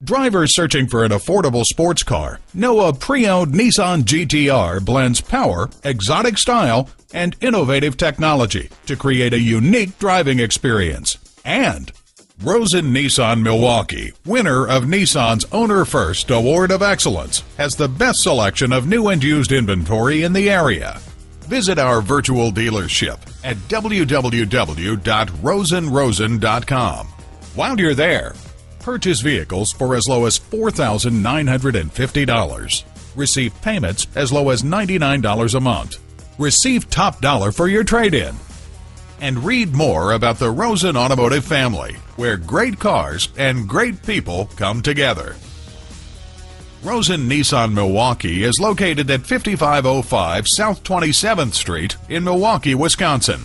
Drivers searching for an affordable sports car know a pre-owned Nissan GT-R blends power, exotic style, and innovative technology to create a unique driving experience. And Rosen Nissan Milwaukee, winner of Nissan's Owner First Award of Excellence, has the best selection of new and used inventory in the area. Visit our virtual dealership at www.rosenrosen.com. While you're there, purchase vehicles for as low as $4,950. Receive payments as low as $99 a month. Receive top dollar for your trade-in. And read more about the Rosen Automotive family, where great cars and great people come together. Rosen Nissan Milwaukee is located at 5505 South 27th Street in Milwaukee, Wisconsin.